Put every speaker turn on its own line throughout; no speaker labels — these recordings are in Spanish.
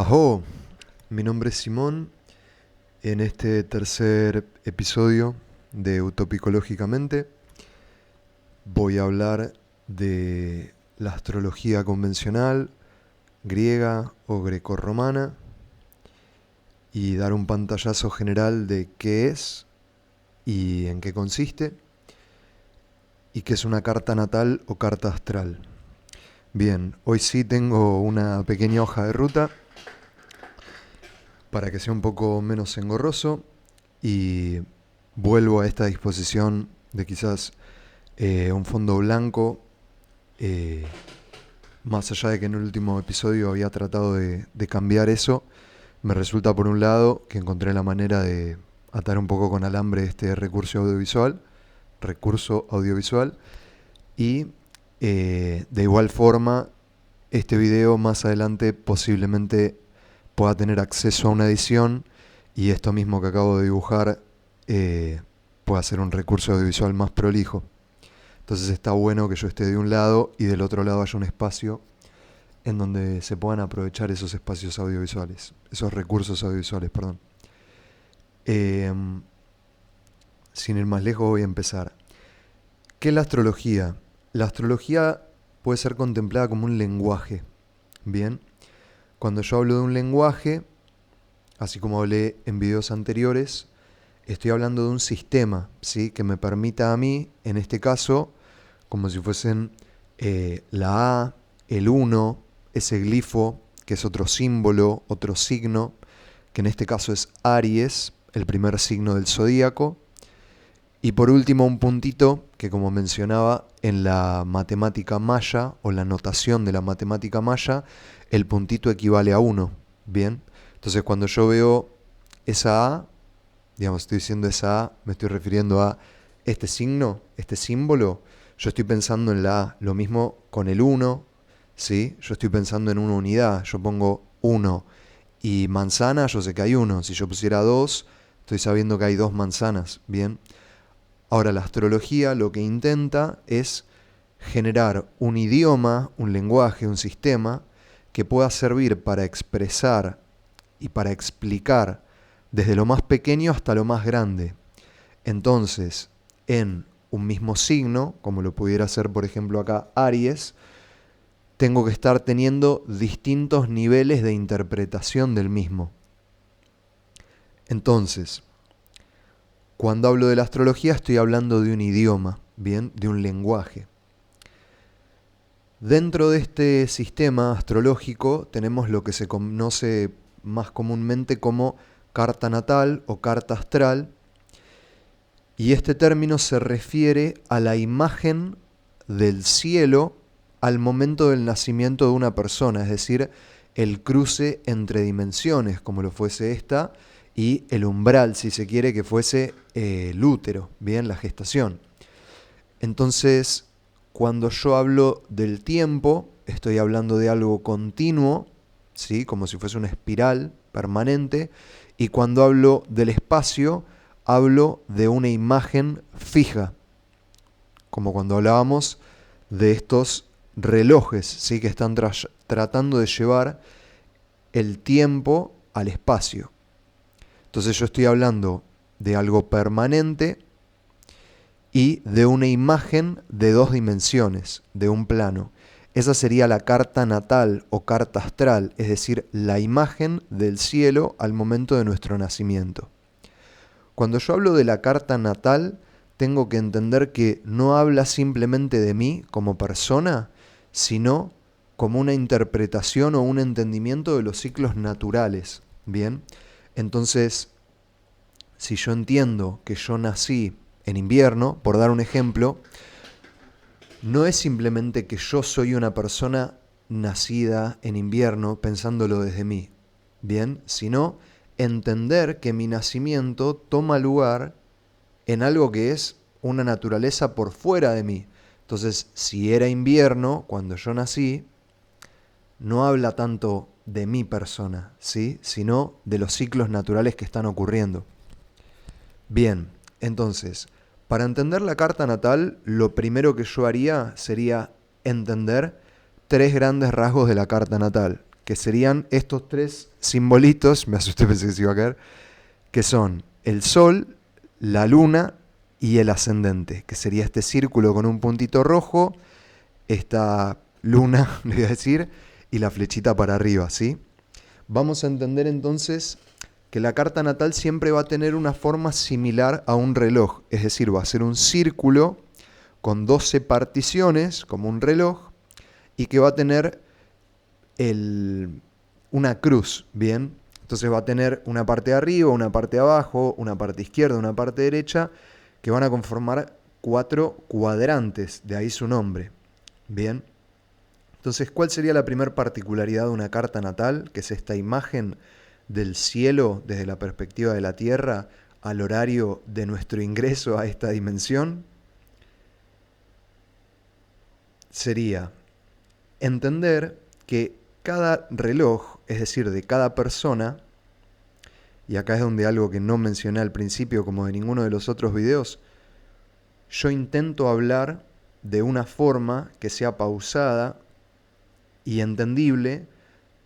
Ajo, mi nombre es Simón. En este tercer episodio de Utopicológicamente voy a hablar de la astrología convencional, griega o grecorromana, y dar un pantallazo general de qué es y en qué consiste, y qué es una carta natal o carta astral. Bien, hoy sí tengo una pequeña hoja de ruta para que sea un poco menos engorroso y vuelvo a esta disposición de quizás un fondo blanco, eh, más allá de que en el último episodio había tratado de cambiar eso. Me resulta por un lado que encontré la manera de atar un poco con alambre este recurso audiovisual, y de igual forma este video más adelante posiblemente pueda tener acceso a una edición y esto mismo que acabo de dibujar pueda ser un recurso audiovisual más prolijo. Entonces está bueno que yo esté de un lado y del otro lado haya un espacio en donde se puedan aprovechar esos espacios audiovisuales, esos recursos audiovisuales, perdón. Eh, Sin ir más lejos voy a empezar. ¿Qué es la astrología? La astrología puede ser contemplada como un lenguaje. Bien, cuando yo hablo de un lenguaje, así como hablé en videos anteriores, estoy hablando de un sistema, ¿sí? Que me permita a mí, en este caso, como si fuesen la A, el 1, ese glifo, que es otro símbolo, otro signo, que en este caso es Aries, el primer signo del zodíaco. Y por último, un puntito que, como mencionaba, en la matemática maya o la notación de la matemática maya, el puntito equivale a 1. Bien, entonces cuando yo veo esa A, digamos, estoy diciendo esa A, me estoy refiriendo a este signo, este símbolo, yo estoy pensando en la A. Lo mismo con el 1, ¿sí? Yo estoy pensando en una unidad, yo pongo 1. Y manzana, yo sé que hay 1. Si yo pusiera 2, estoy sabiendo que hay 2 manzanas, ¿bien? Ahora, la astrología lo que intenta es generar un idioma, un lenguaje, un sistema que pueda servir para expresar y para explicar desde lo más pequeño hasta lo más grande. Entonces, en un mismo signo, como lo pudiera ser por ejemplo acá Aries, tengo que estar teniendo distintos niveles de interpretación del mismo. Entonces, cuando hablo de la astrología estoy hablando de un idioma, bien, de un lenguaje. Dentro de este sistema astrológico tenemos lo que se conoce más comúnmente como carta natal o carta astral, y este término se refiere a la imagen del cielo al momento del nacimiento de una persona, es decir, el cruce entre dimensiones, como lo fuese esta, y el umbral, si se quiere, que fuese el útero, bien, la gestación. Entonces, cuando yo hablo del tiempo, estoy hablando de algo continuo, ¿sí? Como si fuese una espiral permanente, y cuando hablo del espacio, hablo de una imagen fija, como cuando hablábamos de estos relojes, ¿sí? Que están tratando de llevar el tiempo al espacio. Entonces yo estoy hablando de algo permanente y de una imagen de 2 dimensiones, de un plano. Esa sería la carta natal o carta astral, es decir, la imagen del cielo al momento de nuestro nacimiento. Cuando yo hablo de la carta natal, tengo que entender que no habla simplemente de mí como persona, sino como una interpretación o un entendimiento de los ciclos naturales. Bien, entonces, si yo entiendo que yo nací en invierno, por dar un ejemplo, no es simplemente que yo soy una persona nacida en invierno pensándolo desde mí, bien, sino entender que mi nacimiento toma lugar en algo que es una naturaleza por fuera de mí. Entonces, si era invierno cuando yo nací, no habla tanto de mi persona, ¿sí? Sino de los ciclos naturales que están ocurriendo. Bien, entonces, para entender la carta natal, lo primero que yo haría sería entender 3 grandes rasgos de la carta natal, que serían estos tres simbolitos, me asusté, pensé que se iba a caer, que son el Sol, la Luna y el ascendente, que sería este círculo con un puntito rojo, esta luna, le voy a decir, y la flechita para arriba, ¿sí? Vamos a entender entonces que la carta natal siempre va a tener una forma similar a un reloj, es decir, va a ser un círculo con 12 particiones, como un reloj, y que va a tener una cruz, ¿bien? Entonces va a tener una parte de arriba, una parte de abajo, una parte izquierda, una parte derecha, que van a conformar 4 cuadrantes, de ahí su nombre, ¿bien? Entonces, ¿cuál sería la primera particularidad de una carta natal? Que es esta imagen del cielo desde la perspectiva de la Tierra al horario de nuestro ingreso a esta dimensión. Sería entender que cada reloj, es decir, de cada persona, y acá es donde algo que no mencioné al principio como de ninguno de los otros videos, yo intento hablar de una forma que sea pausada y entendible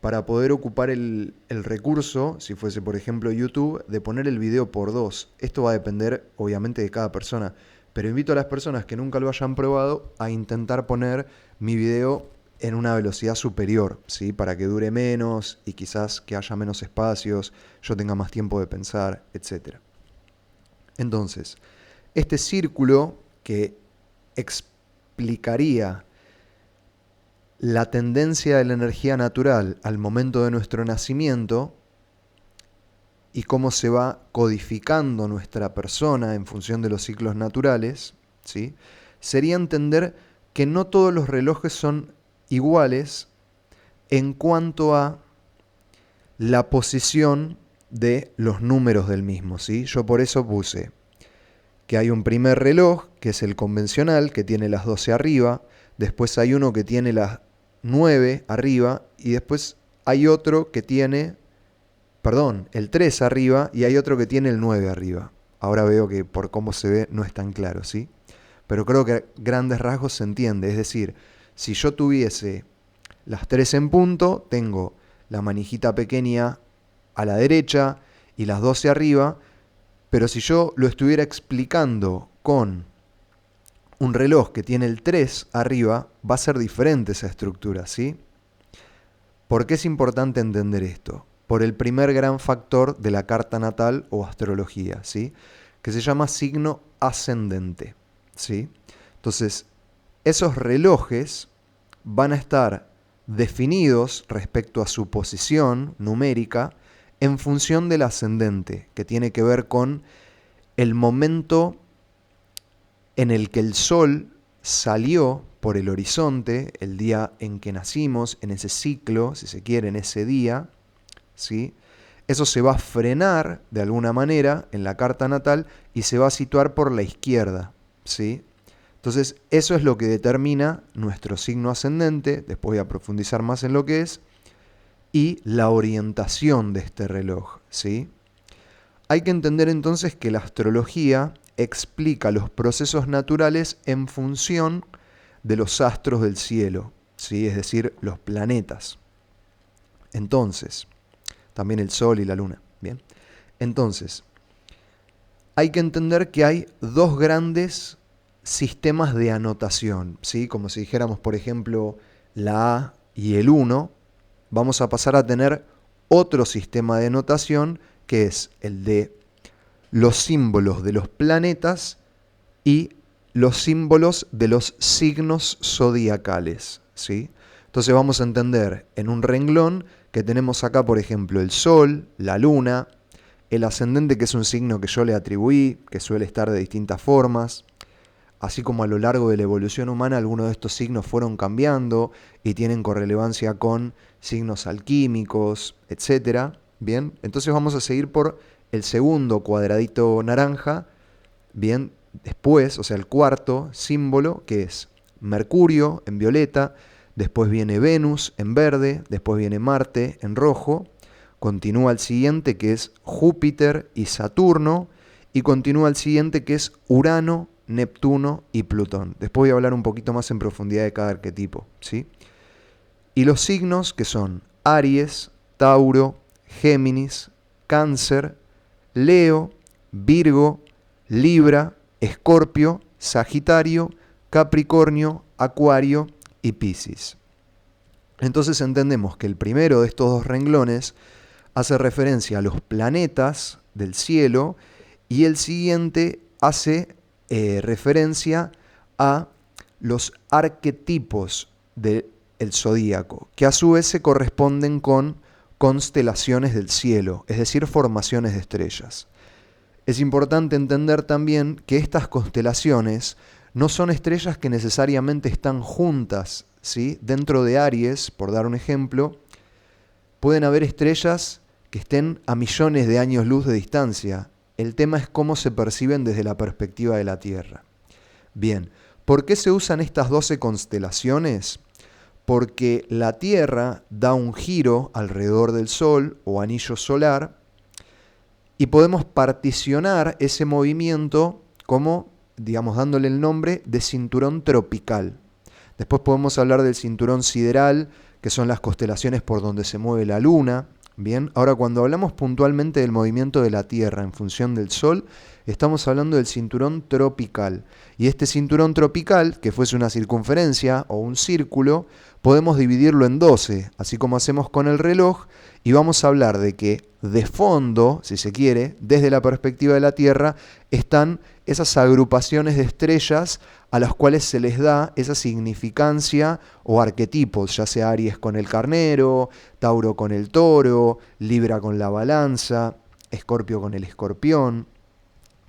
para poder ocupar el recurso, si fuese por ejemplo YouTube, de poner el video por 2. Esto va a depender obviamente de cada persona, pero invito a las personas que nunca lo hayan probado a intentar poner mi video en una velocidad superior, ¿sí? Para que dure menos y quizás que haya menos espacios, yo tenga más tiempo de pensar, etc. Entonces, este círculo que explicaría la tendencia de la energía natural al momento de nuestro nacimiento y cómo se va codificando nuestra persona en función de los ciclos naturales, ¿sí? Sería entender que no todos los relojes son iguales en cuanto a la posición de los números del mismo, ¿sí? Yo por eso puse que hay un primer reloj, que es el convencional, que tiene las 12 arriba, después hay uno que tiene las 9 arriba, y después hay otro que tiene, el 3 arriba, y hay otro que tiene el 9 arriba. Ahora veo que por cómo se ve no es tan claro, ¿sí? Pero creo que a grandes rasgos se entiende, es decir, si yo tuviese las 3 en punto, tengo la manijita pequeña a la derecha y las 12 arriba, pero si yo lo estuviera explicando con un reloj que tiene el 3 arriba, va a ser diferente esa estructura, ¿sí? ¿Por qué es importante entender esto? Por el primer gran factor de la carta natal o astrología, ¿sí? Que se llama signo ascendente, ¿sí? Entonces, esos relojes van a estar definidos respecto a su posición numérica en función del ascendente, que tiene que ver con el momento en el que el Sol salió por el horizonte, el día en que nacimos, en ese ciclo, si se quiere, en ese día, ¿sí? Eso se va a frenar de alguna manera en la carta natal y se va a situar por la izquierda, ¿sí? Entonces, eso es lo que determina nuestro signo ascendente, después voy a profundizar más en lo que es, y la orientación de este reloj, ¿sí? Hay que entender entonces que la astrología explica los procesos naturales en función de los astros del cielo, ¿sí? Es decir, los planetas. Entonces, también el Sol y la Luna, ¿bien? Entonces, hay que entender que hay dos grandes sistemas de anotación, ¿sí? Como si dijéramos, por ejemplo, la A y el 1, vamos a pasar a tener otro sistema de notación que es el de los símbolos de los planetas y los símbolos de los signos zodiacales, ¿sí? Entonces vamos a entender en un renglón que tenemos acá, por ejemplo, el Sol, la Luna, el ascendente, que es un signo que yo le atribuí, que suele estar de distintas formas. Así como a lo largo de la evolución humana algunos de estos signos fueron cambiando y tienen correlevancia con signos alquímicos, etc. Bien, entonces vamos a seguir por el segundo cuadradito naranja, bien, después, o sea, el cuarto símbolo, que es Mercurio en violeta, después viene Venus en verde, después viene Marte en rojo, continúa el siguiente que es Júpiter y Saturno, y continúa el siguiente que es Urano, Neptuno y Plutón. Después voy a hablar un poquito más en profundidad de cada arquetipo, ¿sí? Y los signos que son Aries, Tauro, Géminis, Cáncer, Leo, Virgo, Libra, Escorpio, Sagitario, Capricornio, Acuario y Piscis. Entonces entendemos que el primero de estos dos renglones hace referencia a los planetas del cielo y el siguiente hace referencia a los arquetipos del zodíaco, que a su vez se corresponden con constelaciones del cielo, es decir, formaciones de estrellas. Es importante entender también que estas constelaciones no son estrellas que necesariamente están juntas, ¿sí? Dentro de Aries, por dar un ejemplo, pueden haber estrellas que estén a millones de años luz de distancia. El tema es cómo se perciben desde la perspectiva de la Tierra. Bien, ¿por qué se usan estas 12 constelaciones? Porque la Tierra da un giro alrededor del Sol o anillo solar y podemos particionar ese movimiento como, digamos, dándole el nombre de cinturón tropical. Después podemos hablar del cinturón sideral, que son las constelaciones por donde se mueve la Luna. Bien, ahora cuando hablamos puntualmente del movimiento de la Tierra en función del Sol, estamos hablando del cinturón tropical. Y este cinturón tropical, que fuese una circunferencia o un círculo, podemos dividirlo en 12, así como hacemos con el reloj, y vamos a hablar de que de fondo, si se quiere, desde la perspectiva de la Tierra, están esas agrupaciones de estrellas a las cuales se les da esa significancia o arquetipos, ya sea Aries con el carnero, Tauro con el toro, Libra con la balanza, Escorpio con el escorpión.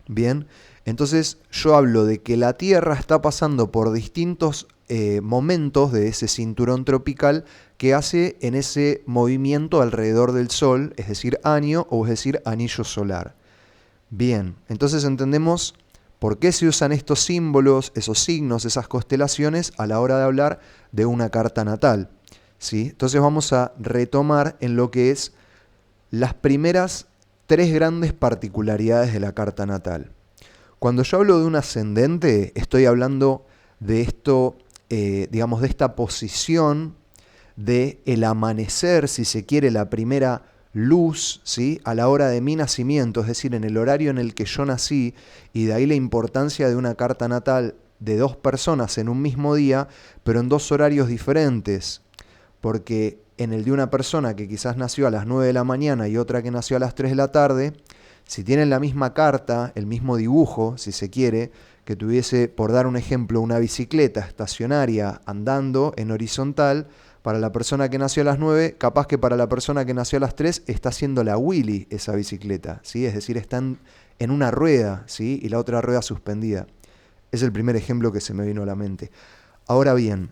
Bien, entonces yo hablo de que la Tierra está pasando por distintos momentos de ese cinturón tropical que hace en ese movimiento alrededor del Sol, es decir, año o es decir, anillo solar. Bien, entonces entendemos por qué se usan estos símbolos, esos signos, esas constelaciones a la hora de hablar de una carta natal, ¿sí? Entonces vamos a retomar en lo que es las primeras 3 grandes particularidades de la carta natal. Cuando yo hablo de un ascendente, estoy hablando de esto, digamos, de esta posición de el amanecer, si se quiere, la primera luz, ¿sí? A la hora de mi nacimiento, es decir, en el horario en el que yo nací, y de ahí la importancia de una carta natal de 2 personas en un mismo día, pero en 2 horarios diferentes, porque en el de una persona que quizás nació a las 9 de la mañana y otra que nació a las 3 de la tarde, si tienen la misma carta, el mismo dibujo, si se quiere, que tuviese, por dar un ejemplo, una bicicleta estacionaria andando en horizontal, para la persona que nació a las 9, capaz que para la persona que nació a las 3 está haciendo la Willy esa bicicleta, ¿sí? Es decir, están en una rueda, ¿sí? Y la otra rueda suspendida. Es el primer ejemplo que se me vino a la mente. Ahora bien,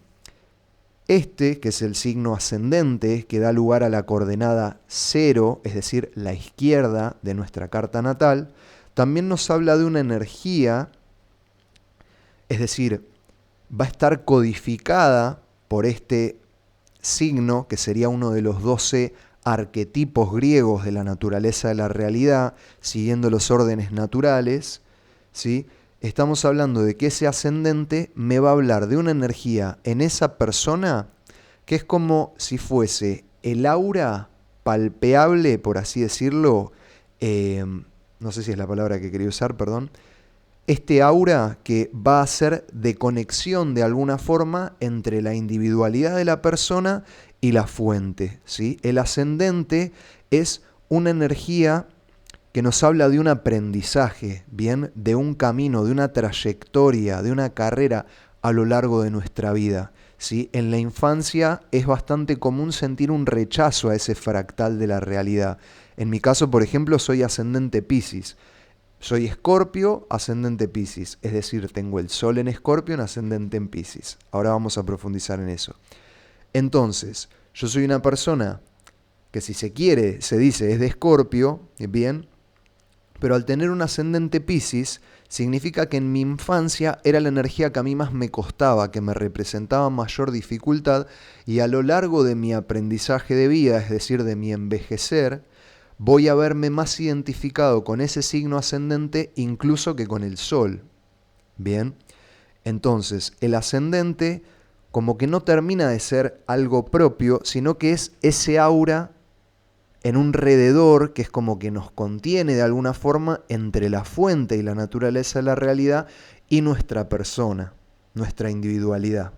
este, que es el signo ascendente, que da lugar a la coordenada 0, es decir, la izquierda de nuestra carta natal, también nos habla de una energía, es decir, va a estar codificada por este signo, que sería uno de los 12 arquetipos griegos de la naturaleza de la realidad, siguiendo los órdenes naturales, ¿sí? Estamos hablando de que ese ascendente me va a hablar de una energía en esa persona que es como si fuese el aura palpeable, por así decirlo, no sé si es la palabra que quería usar, perdón, este aura que va a ser de conexión de alguna forma entre la individualidad de la persona y la fuente, ¿sí? El ascendente es una energía que nos habla de un aprendizaje, bien, de un camino, de una trayectoria, de una carrera a lo largo de nuestra vida, ¿sí? En la infancia es bastante común sentir un rechazo a ese fractal de la realidad. En mi caso, por ejemplo, soy ascendente Piscis. Soy Escorpio, ascendente Piscis, es decir, tengo el Sol en Escorpio, un ascendente en Piscis. Ahora vamos a profundizar en eso. Entonces, yo soy una persona que, si se quiere, se dice es de Escorpio, bien, pero al tener un ascendente Piscis, significa que en mi infancia era la energía que a mí más me costaba, que me representaba mayor dificultad, y a lo largo de mi aprendizaje de vida, es decir, de mi envejecer, voy a verme más identificado con ese signo ascendente incluso que con el Sol. Bien, entonces el ascendente como que no termina de ser algo propio, sino que es ese aura en un alrededor que es como que nos contiene de alguna forma entre la fuente y la naturaleza de la realidad y nuestra persona, nuestra individualidad.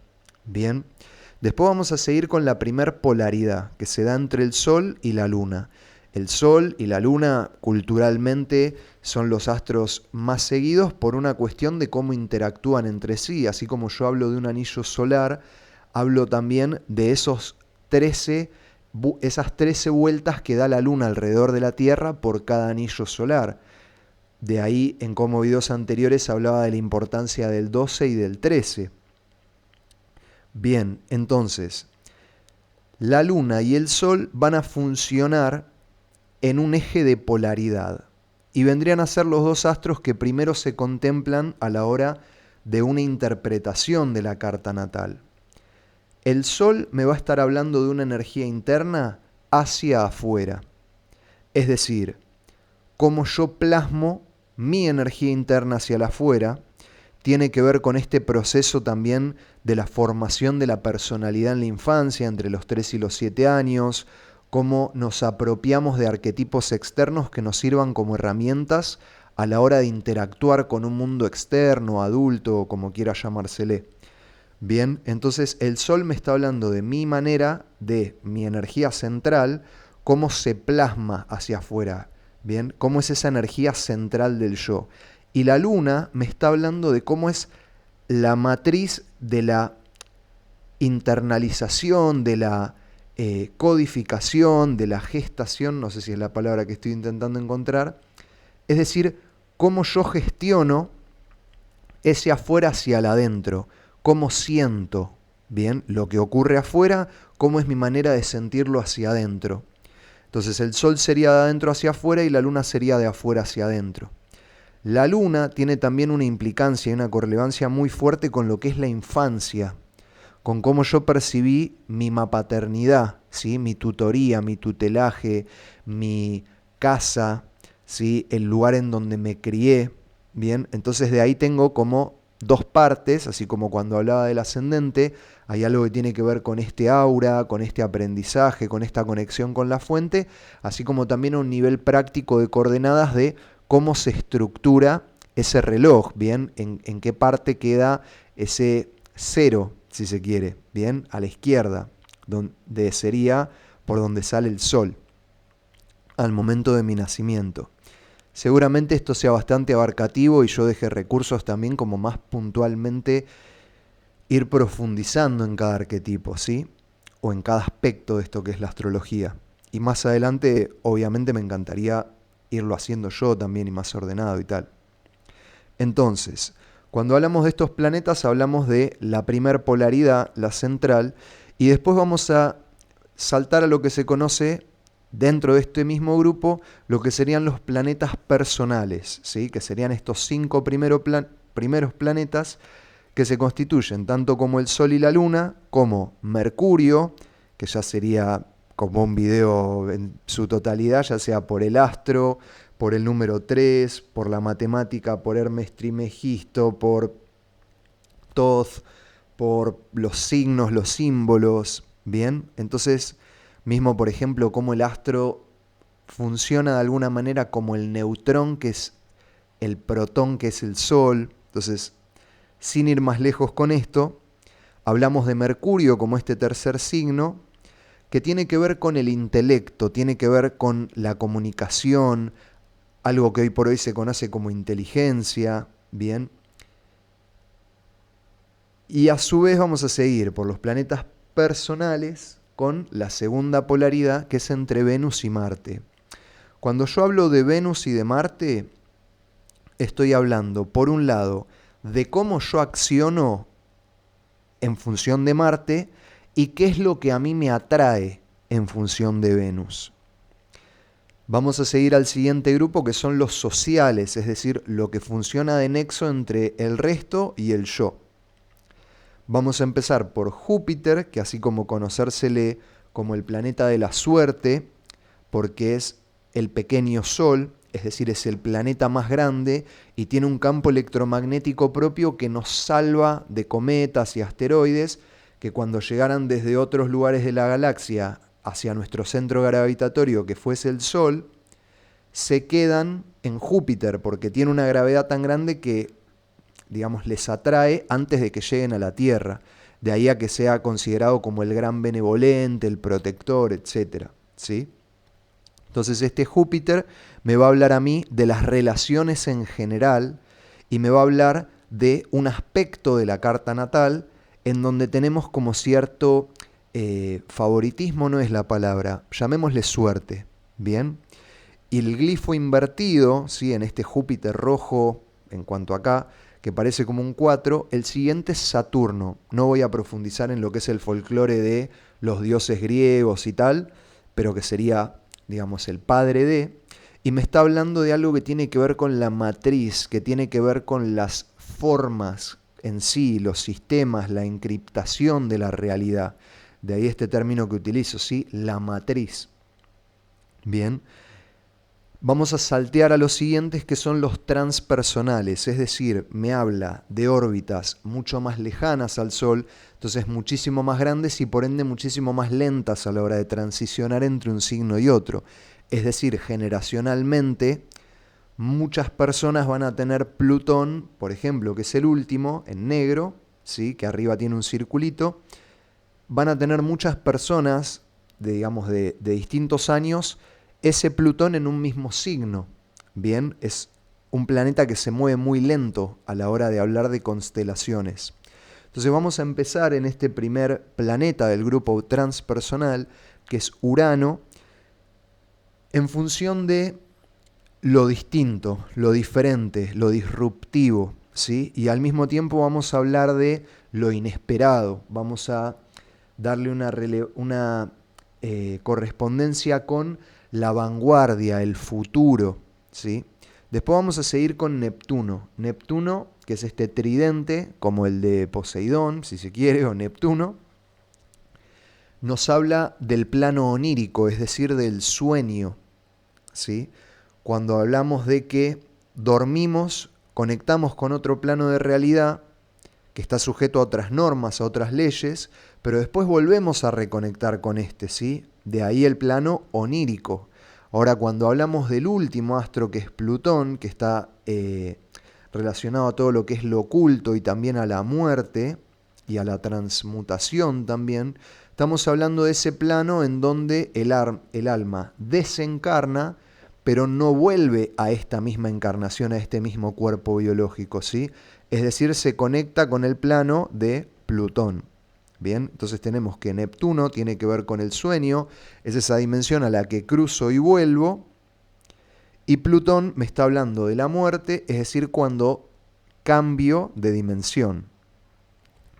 Bien, después vamos a seguir con la primer polaridad que se da entre el Sol y la Luna. El Sol y la Luna culturalmente son los astros más seguidos por una cuestión de cómo interactúan entre sí. Así como yo hablo de un anillo solar, hablo también de esas 13 vueltas que da la Luna alrededor de la Tierra por cada anillo solar. De ahí, en como videos anteriores hablaba de la importancia del 12 y del 13. Bien, entonces, la Luna y el Sol van a funcionar en un eje de polaridad y vendrían a ser los dos astros que primero se contemplan a la hora de una interpretación de la carta natal. El Sol me va a estar hablando de una energía interna hacia afuera, es decir, cómo yo plasmo mi energía interna hacia la afuera, tiene que ver con este proceso también de la formación de la personalidad en la infancia, entre los 3 y los 7 años, cómo nos apropiamos de arquetipos externos que nos sirvan como herramientas a la hora de interactuar con un mundo externo, adulto, o como quiera llamársele. Bien, entonces el Sol me está hablando de mi manera, de mi energía central, cómo se plasma hacia afuera, bien, cómo es esa energía central del yo. Y la Luna me está hablando de cómo es la matriz de la internalización, de la codificación, de la gestación, no sé si es la palabra que estoy intentando encontrar, es decir, cómo yo gestiono ese afuera hacia el adentro, cómo siento, bien, lo que ocurre afuera, cómo es mi manera de sentirlo hacia adentro. Entonces el Sol sería de adentro hacia afuera y la Luna sería de afuera hacia adentro. La Luna tiene también una implicancia y una correlevancia muy fuerte con lo que es la infancia, con cómo yo percibí mi mapaternidad, ¿sí? Mi tutoría, mi tutelaje, mi casa, ¿sí? El lugar en donde me crié. Bien, entonces de ahí tengo como dos partes, así como cuando hablaba del ascendente, hay algo que tiene que ver con este aura, con este aprendizaje, con esta conexión con la fuente, así como también a un nivel práctico de coordenadas de cómo se estructura ese reloj, ¿bien? En qué parte queda ese cero, si se quiere, ¿bien? A la izquierda, donde sería por donde sale el Sol, al momento de mi nacimiento. Seguramente esto sea bastante abarcativo y yo deje recursos también como más puntualmente ir profundizando en cada arquetipo, ¿sí? O en cada aspecto de esto que es la astrología. Y más adelante, obviamente, me encantaría irlo haciendo yo también y más ordenado y tal. Entonces, cuando hablamos de estos planetas, hablamos de la primer polaridad, la central, y después vamos a saltar a lo que se conoce dentro de este mismo grupo, lo que serían los planetas personales, ¿sí? Que serían estos 5 primeros planetas que se constituyen tanto como el Sol y la Luna, como Mercurio, que ya sería como un video en su totalidad, ya sea por el astro, por el número 3, por la matemática, por Hermes Trismegisto, por Thoth, por los signos, los símbolos, ¿bien? Entonces, mismo por ejemplo, cómo el astro funciona de alguna manera como el neutrón, que es el protón, que es el Sol. Entonces, sin ir más lejos con esto, hablamos de Mercurio como este tercer signo, que tiene que ver con el intelecto, tiene que ver con la comunicación, algo que hoy por hoy se conoce como inteligencia, ¿bien? Y a su vez vamos a seguir por los planetas personales con la segunda polaridad, que es entre Venus y Marte. Cuando yo hablo de Venus y de Marte, estoy hablando, por un lado, de cómo yo acciono en función de Marte y qué es lo que a mí me atrae en función de Venus. Vamos a seguir al siguiente grupo, que son los sociales, es decir, lo que funciona de nexo entre el resto y el yo. Vamos a empezar por Júpiter, que así como conocérsele como el planeta de la suerte, porque es el pequeño Sol, es decir, es el planeta más grande y tiene un campo electromagnético propio que nos salva de cometas y asteroides, que cuando llegaran desde otros lugares de la galaxia hacia nuestro centro gravitatorio, que fuese el Sol, se quedan en Júpiter, porque tiene una gravedad tan grande que, digamos, les atrae antes de que lleguen a la Tierra. De ahí a que sea considerado como el gran benevolente, el protector, etc. ¿Sí? Entonces este Júpiter me va a hablar a mí de las relaciones en general y me va a hablar de un aspecto de la carta natal en donde tenemos como cierto favoritismo, no es la palabra, llamémosle suerte, ¿bien? Y el glifo invertido, ¿sí? En este Júpiter rojo, en cuanto acá, que parece como un 4, el siguiente es Saturno. No voy a profundizar en lo que es el folclore de los dioses griegos y tal, pero que sería, digamos, el padre de, y me está hablando de algo que tiene que ver con la matriz, que tiene que ver con las formas en sí, los sistemas, la encriptación de la realidad. De ahí este término que utilizo, ¿sí? La matriz. Bien. Vamos a saltear a los siguientes, que son los transpersonales, es decir, me habla de órbitas mucho más lejanas al Sol, entonces muchísimo más grandes y por ende muchísimo más lentas a la hora de transicionar entre un signo y otro. Es decir, generacionalmente, muchas personas van a tener Plutón, por ejemplo, que es el último, en negro, ¿sí? Que arriba tiene un circulito. Van a tener muchas personas, digamos, de distintos años, ese Plutón en un mismo signo. Bien, es un planeta que se mueve muy lento a la hora de hablar de constelaciones. Entonces vamos a empezar en este primer planeta del grupo transpersonal, que es Urano, en función de lo distinto, lo diferente, lo disruptivo, ¿sí? Y al mismo tiempo vamos a hablar de lo inesperado, vamos a darle una correspondencia con la vanguardia, el futuro, ¿sí? Después vamos a seguir con Neptuno. Neptuno, que es este tridente, como el de Poseidón, si se quiere, o Neptuno, nos habla del plano onírico, es decir, del sueño, ¿sí? Cuando hablamos de que dormimos, conectamos con otro plano de realidad que está sujeto a otras normas, a otras leyes, pero después volvemos a reconectar con este, ¿sí? De ahí el plano onírico. Ahora, cuando hablamos del último astro, que es Plutón, que está relacionado a todo lo que es lo oculto y también a la muerte y a la transmutación también, estamos hablando de ese plano en donde el alma desencarna, pero no vuelve a esta misma encarnación, a este mismo cuerpo biológico, ¿sí? Es decir, se conecta con el plano de Plutón. Bien, entonces tenemos que Neptuno tiene que ver con el sueño, es esa dimensión a la que cruzo y vuelvo, y Plutón me está hablando de la muerte, es decir, cuando cambio de dimensión.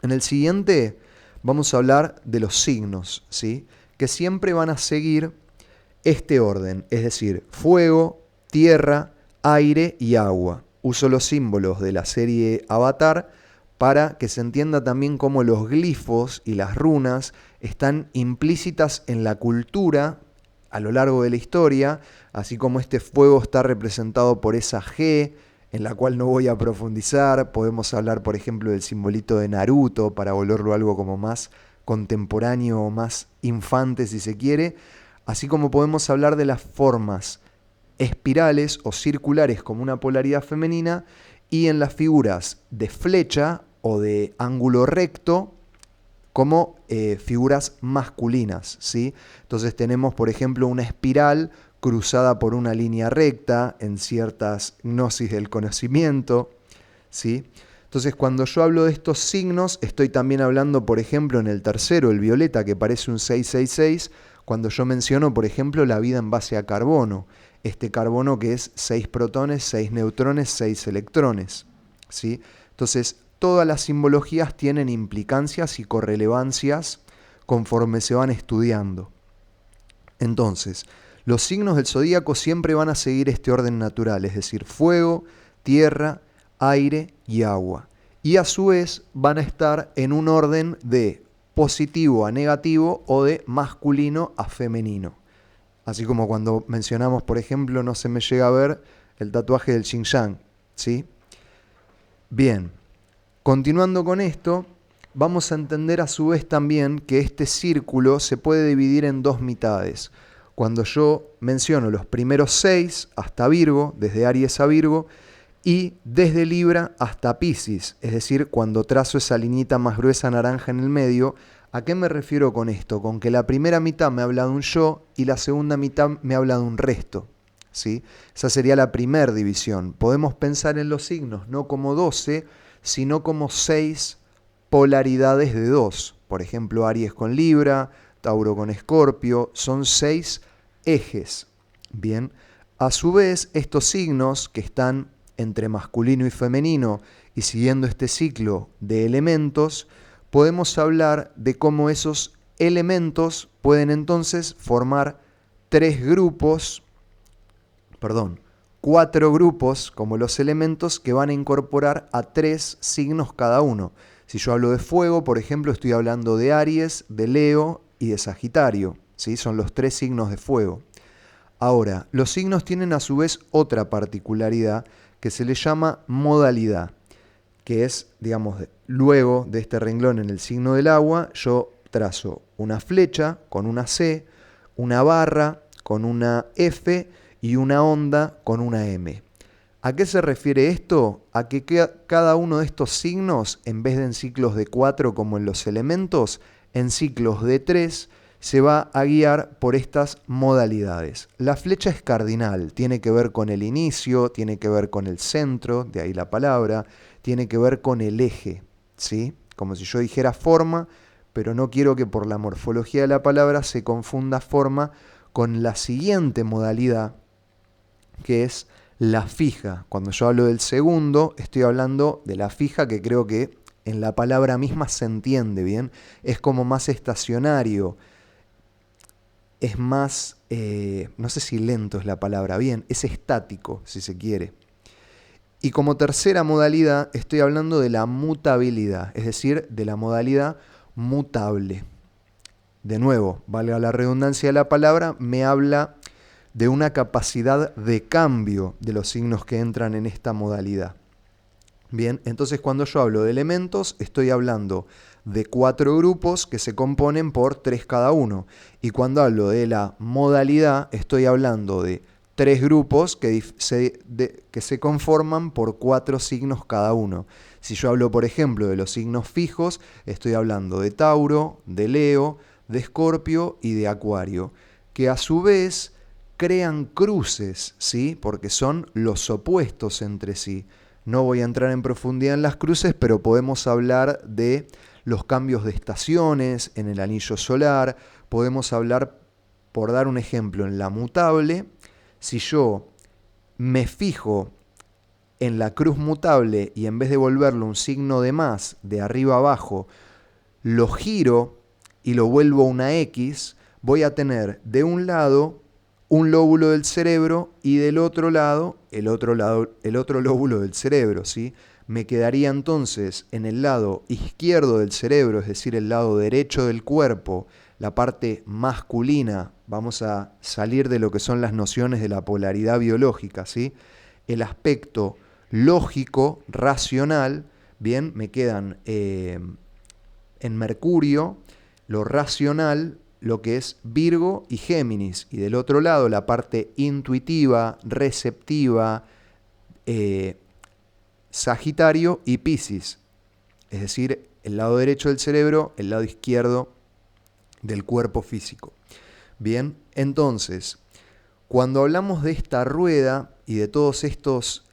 En el siguiente vamos a hablar de los signos, ¿sí? Que siempre van a seguir este orden, es decir, fuego, tierra, aire y agua. Uso los símbolos de la serie Avatar para que se entienda también cómo los glifos y las runas están implícitas en la cultura a lo largo de la historia, así como este fuego está representado por esa G, en la cual no voy a profundizar. Podemos hablar, por ejemplo, del simbolito de Naruto para volverlo algo como más contemporáneo, más infante si se quiere, así como podemos hablar de las formas espirales o circulares como una polaridad femenina y en las figuras de flecha o de ángulo recto como figuras masculinas, ¿sí? Entonces tenemos, por ejemplo, una espiral cruzada por una línea recta en ciertas gnosis del conocimiento, ¿sí? Entonces, cuando yo hablo de estos signos, estoy también hablando, por ejemplo, en el tercero, el violeta, que parece un 666, cuando yo menciono, por ejemplo, la vida en base a carbono. Este carbono que es 6 protones, 6 neutrones, 6 electrones, ¿sí? Entonces, todas las simbologías tienen implicancias y correlevancias conforme se van estudiando. Entonces, los signos del zodíaco siempre van a seguir este orden natural, es decir, fuego, tierra, aire y agua. Y a su vez van a estar en un orden de positivo a negativo o de masculino a femenino. Así como cuando mencionamos, por ejemplo, no se me llega a ver el tatuaje del Xinjiang, ¿sí? Bien, continuando con esto, vamos a entender a su vez también que este círculo se puede dividir en dos mitades. Cuando yo menciono los primeros 6 hasta Virgo, desde Aries a Virgo, y desde Libra hasta Piscis, es decir, cuando trazo esa liñita más gruesa naranja en el medio. ¿A qué me refiero con esto? Con que la primera mitad me habla de un yo y la segunda mitad me habla de un resto, ¿sí? Esa sería la primera división. Podemos pensar en los signos no como 12, sino como 6 polaridades de 2. Por ejemplo, Aries con Libra, Tauro con Escorpio, son 6 ejes. Bien, a su vez, estos signos que están entre masculino y femenino y siguiendo este ciclo de elementos, podemos hablar de cómo esos elementos pueden entonces formar 4 grupos como los elementos que van a incorporar a 3 signos cada uno. Si yo hablo de fuego, por ejemplo, estoy hablando de Aries, de Leo y de Sagitario, ¿sí? Son los 3 signos de fuego. Ahora, los signos tienen a su vez otra particularidad que se le llama modalidad, que es, digamos, luego de este renglón en el signo del agua, yo trazo una flecha con una C, una barra con una F y una onda con una M. ¿A qué se refiere esto? A que cada uno de estos signos, en vez de en ciclos de 4 como en los elementos, en ciclos de 3 se va a guiar por estas modalidades. La flecha es cardinal, tiene que ver con el inicio, tiene que ver con el centro, de ahí la palabra, tiene que ver con el eje, ¿sí? Como si yo dijera forma, pero no quiero que por la morfología de la palabra se confunda forma con la siguiente modalidad, que es la fija. Cuando yo hablo del segundo, estoy hablando de la fija, que creo que en la palabra misma se entiende bien. Es como más estacionario, es más, no sé si lento es la palabra, bien, es estático, si se quiere. Y como tercera modalidad, estoy hablando de la mutabilidad, es decir, de la modalidad mutable. De nuevo, valga la redundancia de la palabra, me habla de una capacidad de cambio de los signos que entran en esta modalidad. Bien, entonces cuando yo hablo de elementos, estoy hablando de 4 grupos que se componen por 3 cada uno. Y cuando hablo de la modalidad, estoy hablando de 3 grupos que se conforman por 4 signos cada uno. Si yo hablo, por ejemplo, de los signos fijos, estoy hablando de Tauro, de Leo, de Escorpio y de Acuario, que a su vez crean cruces, ¿sí? Porque son los opuestos entre sí. No voy a entrar en profundidad en las cruces, pero podemos hablar de los cambios de estaciones en el anillo solar. Podemos hablar, por dar un ejemplo, en la mutable. Si yo me fijo en la cruz mutable y en vez de volverlo un signo de más, de arriba abajo, lo giro y lo vuelvo una X, voy a tener de un lado un lóbulo del cerebro y del otro lado el otro lóbulo del cerebro, ¿sí? Me quedaría entonces en el lado izquierdo del cerebro, es decir, el lado derecho del cuerpo, la parte masculina. Vamos a salir de lo que son las nociones de la polaridad biológica, ¿sí? El aspecto lógico, racional, bien, me quedan en Mercurio, lo racional, lo que es Virgo y Géminis, y del otro lado la parte intuitiva, receptiva, Sagitario y Piscis, es decir, el lado derecho del cerebro, el lado izquierdo del cuerpo físico. Bien, entonces, cuando hablamos de esta rueda y de todos estos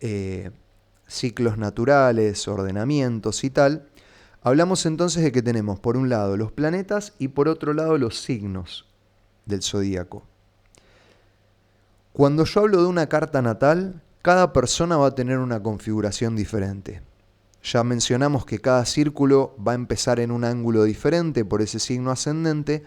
ciclos naturales, ordenamientos y tal, hablamos entonces de que tenemos por un lado los planetas y por otro lado los signos del zodíaco. Cuando yo hablo de una carta natal, cada persona va a tener una configuración diferente. Ya mencionamos que cada círculo va a empezar en un ángulo diferente por ese signo ascendente,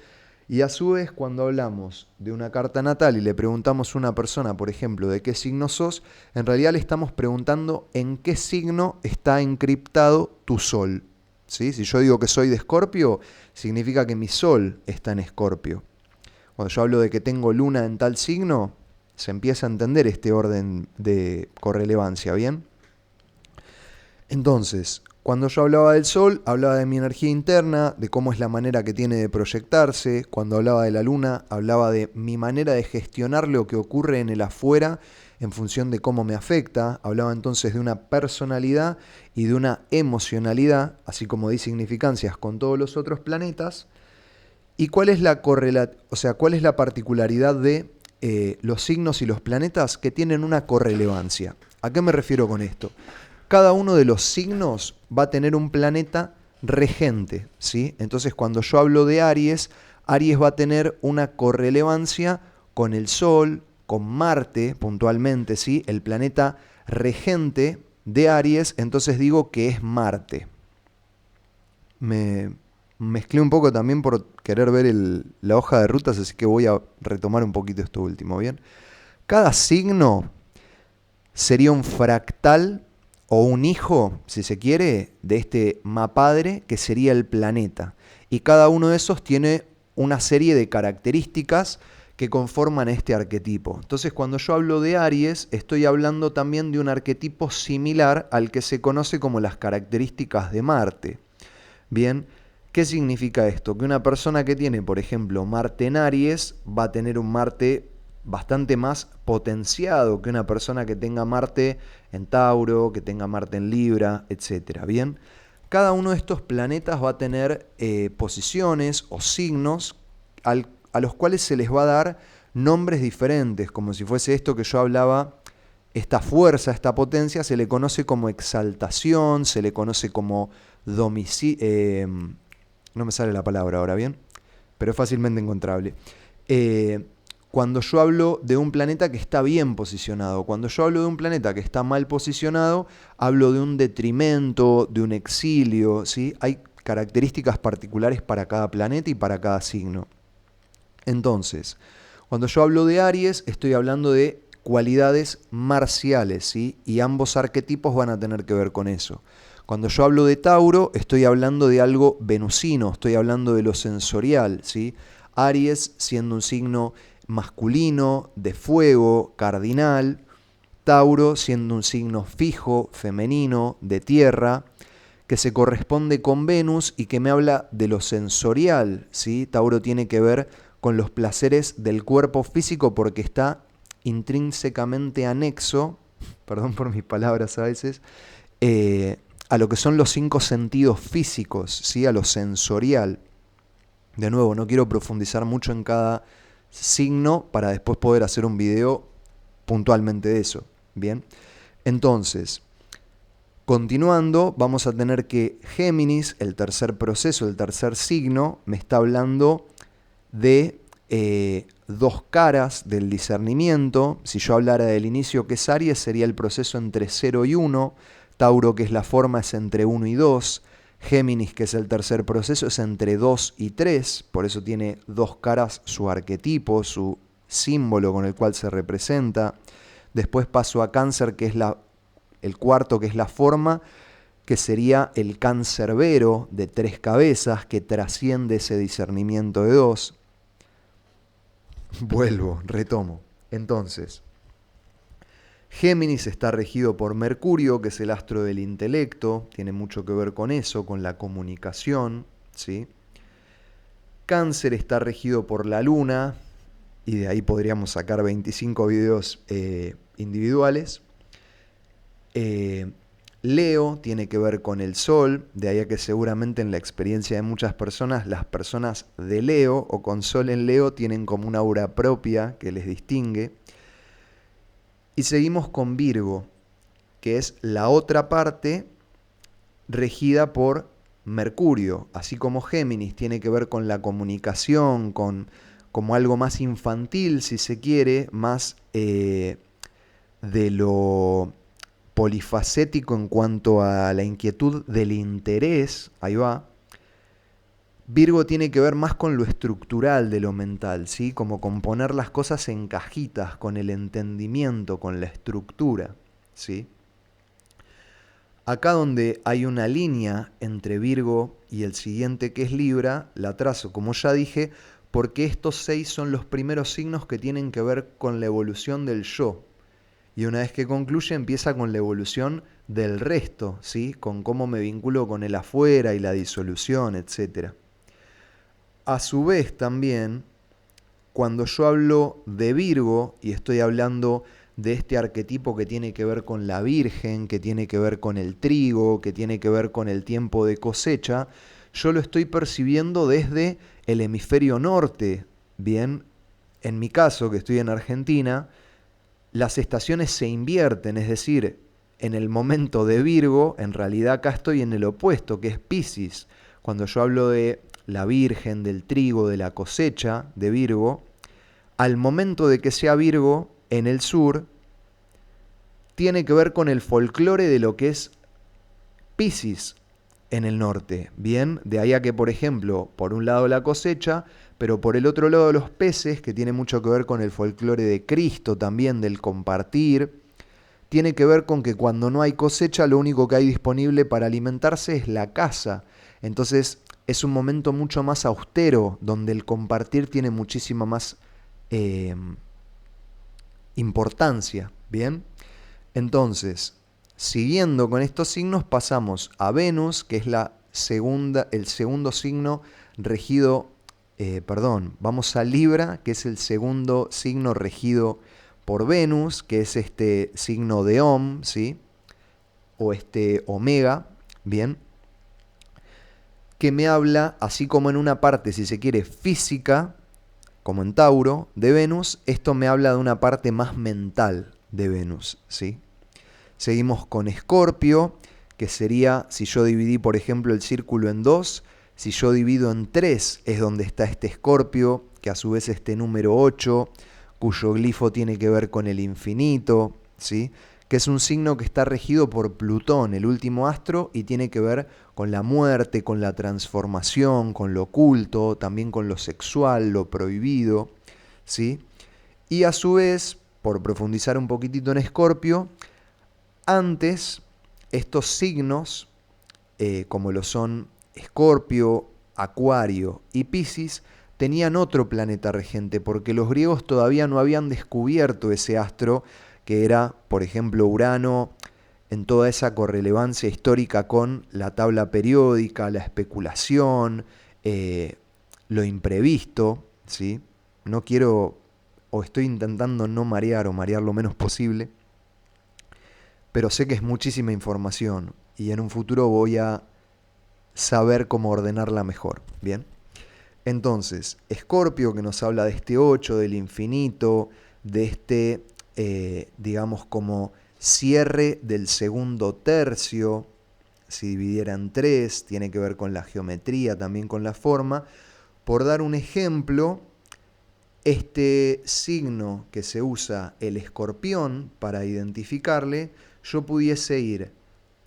y a su vez cuando hablamos de una carta natal y le preguntamos a una persona, por ejemplo, de qué signo sos, en realidad le estamos preguntando en qué signo está encriptado tu sol. ¿Sí? Si yo digo que soy de Escorpio, significa que mi sol está en Escorpio. Cuando yo hablo de que tengo luna en tal signo, se empieza a entender este orden de correlevancia, ¿bien? Entonces, Cuando yo hablaba del Sol, hablaba de mi energía interna, de cómo es la manera que tiene de proyectarse. Cuando hablaba de la Luna, hablaba de mi manera de gestionar lo que ocurre en el afuera en función de cómo me afecta. Hablaba entonces de una personalidad y de una emocionalidad, así como de significancias con todos los otros planetas. ¿Y cuál es cuál es la particularidad de los signos y los planetas que tienen una correlevancia? ¿A qué me refiero con esto? Cada uno de los signos va a tener un planeta regente, ¿sí? Entonces, cuando yo hablo de Aries, Aries va a tener una correlevancia con el Sol, con Marte, puntualmente, ¿sí? El planeta regente de Aries, entonces digo que es Marte. Me mezclé un poco también por querer ver la hoja de rutas, así que voy a retomar un poquito esto último, ¿bien? Cada signo sería un fractal o un hijo, si se quiere, de este mapadre que sería el planeta. Y cada uno de esos tiene una serie de características que conforman este arquetipo. Entonces, cuando yo hablo de Aries, estoy hablando también de un arquetipo similar al que se conoce como las características de Marte. Bien, ¿qué significa esto? Que una persona que tiene, por ejemplo, Marte en Aries va a tener un Marte bastante más potenciado que una persona que tenga Marte en Tauro, que tenga Marte en Libra, etc. Bien, cada uno de estos planetas va a tener posiciones o signos a los cuales se les va a dar nombres diferentes, como si fuese esto que yo hablaba. Esta fuerza, esta potencia, se le conoce como exaltación, se le conoce como domicilio. No me sale la palabra ahora, ¿bien? Pero es fácilmente encontrable. Cuando yo hablo de un planeta que está bien posicionado, cuando yo hablo de un planeta que está mal posicionado, hablo de un detrimento, de un exilio, ¿sí? Hay características particulares para cada planeta y para cada signo. Entonces, cuando yo hablo de Aries, estoy hablando de cualidades marciales, ¿sí? Y ambos arquetipos van a tener que ver con eso. Cuando yo hablo de Tauro, estoy hablando de algo venusino, estoy hablando de lo sensorial, ¿sí? Aries siendo un signo masculino, de fuego, cardinal. Tauro siendo un signo fijo, femenino, de tierra, que se corresponde con Venus y que me habla de lo sensorial, ¿sí? Tauro tiene que ver con los placeres del cuerpo físico porque está intrínsecamente anexo, perdón por mis palabras a veces, a lo que son los 5 sentidos físicos, ¿sí? A lo sensorial. De nuevo, no quiero profundizar mucho en cada signo para después poder hacer un video puntualmente de eso. Bien, entonces, continuando, vamos a tener que Géminis, el tercer proceso, el tercer signo, me está hablando de dos caras del discernimiento. Si yo hablara del inicio que es Aries, sería el proceso entre 0 y 1. Tauro, que es la forma, es entre 1 y 2. Géminis, que es el tercer proceso, es entre 2 y 3. Por eso tiene dos caras su arquetipo, su símbolo con el cual se representa. Después paso a Cáncer, que es el cuarto, que es la forma, que sería el cancerbero de 3 cabezas, que trasciende ese discernimiento de 2. Retomo. Entonces, Géminis está regido por Mercurio, que es el astro del intelecto, tiene mucho que ver con eso, con la comunicación, ¿sí? Cáncer está regido por la Luna, y de ahí podríamos sacar 25 videos individuales. Leo tiene que ver con el Sol, de ahí a que seguramente en la experiencia de muchas personas, las personas de Leo o con Sol en Leo tienen como una aura propia que les distingue. Y seguimos con Virgo, que es la otra parte regida por Mercurio, así como Géminis tiene que ver con la comunicación, como algo más infantil, si se quiere, más de lo polifacético en cuanto a la inquietud del interés, ahí va. Virgo tiene que ver más con lo estructural de lo mental, ¿sí? Como con poner las cosas en cajitas, con el entendimiento, con la estructura, ¿sí? Acá donde hay una línea entre Virgo y el siguiente que es Libra, la trazo, como ya dije, porque estos 6 son los primeros signos que tienen que ver con la evolución del yo. Y una vez que concluye, empieza con la evolución del resto, ¿sí? Con cómo me vinculo con el afuera y la disolución, etc. A su vez también, cuando yo hablo de Virgo y estoy hablando de este arquetipo que tiene que ver con la Virgen, que tiene que ver con el trigo, que tiene que ver con el tiempo de cosecha, yo lo estoy percibiendo desde el hemisferio norte. Bien, en mi caso, que estoy en Argentina, las estaciones se invierten, es decir, en el momento de Virgo, en realidad acá estoy en el opuesto, que es Piscis. Cuando yo hablo de la Virgen, del trigo, de la cosecha de Virgo, al momento de que sea Virgo en el sur, tiene que ver con el folclore de lo que es Piscis en el norte. Bien, de ahí a que, por ejemplo, por un lado la cosecha, pero por el otro lado los peces, que tiene mucho que ver con el folclore de Cristo también, del compartir, tiene que ver con que cuando no hay cosecha, lo único que hay disponible para alimentarse es la caza. Entonces es un momento mucho más austero, donde el compartir tiene muchísima más eh, importancia. Bien, entonces, siguiendo con estos signos, pasamos a Venus, que es el segundo signo regido, vamos a Libra, que es el segundo signo regido por Venus, que es este signo de Om, ¿sí? O este Omega, ¿bien? Que me habla, así como en una parte, si se quiere, física, como en Tauro, de Venus, esto me habla de una parte más mental de Venus, ¿sí? Seguimos con Escorpio, que sería, si yo dividí, por ejemplo, el círculo en dos, si yo divido en tres, es donde está este Escorpio, que a su vez este número 8, cuyo glifo tiene que ver con el infinito, ¿sí? Que es un signo que está regido por Plutón, el último astro, y tiene que ver con la muerte, con la transformación, con lo oculto, también con lo sexual, lo prohibido, ¿sí? Y a su vez, por profundizar un poquitito en Escorpio, antes estos signos, como lo son Escorpio, Acuario y Piscis, tenían otro planeta regente, porque los griegos todavía no habían descubierto ese astro, que era, por ejemplo, Urano, en toda esa correlevancia histórica con la tabla periódica, la especulación, lo imprevisto, ¿sí? No quiero, o estoy intentando no marear o marear lo menos posible, pero sé que es muchísima información y en un futuro voy a saber cómo ordenarla mejor, ¿bien? Entonces, Escorpio, que nos habla de este 8, del infinito, de este, digamos, como cierre del segundo tercio, si dividiera en 3, tiene que ver con la geometría, también con la forma. Por dar un ejemplo, este signo que se usa, el escorpión, para identificarle, yo pudiese ir